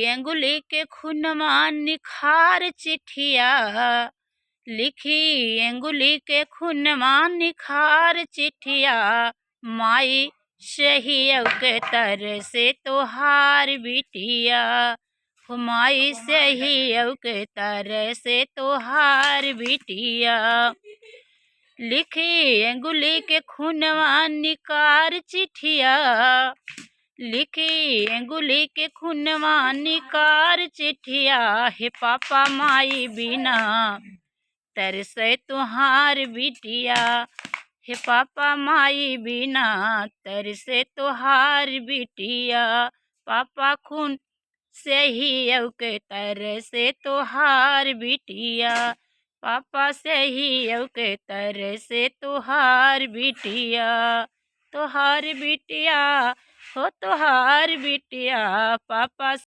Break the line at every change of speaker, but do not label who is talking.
अंगुली के खुनमा निखार चिट्ठिया, लिखी अंगुली के खुनमा निखार चिट्ठिया, माई सही के तर से तोहार बिटिया, माई सही के तर से तोहार बिटिया। लिखी अंगुली के खुनवा निकार चिट्ठिया, लिखी अंगुली के खुनवा निकार चिट्ठिया, हे पापा माई बिना तरसे तुहार बिटिया, हे पापा माई बिना तरसे तुहार बिटिया, पापा खून से ही के तरसे तुहार बिटिया, पापा से ही के तरसे तुहार बिटिया, तुहार बिटिया हो तुहार बिटिया, पापा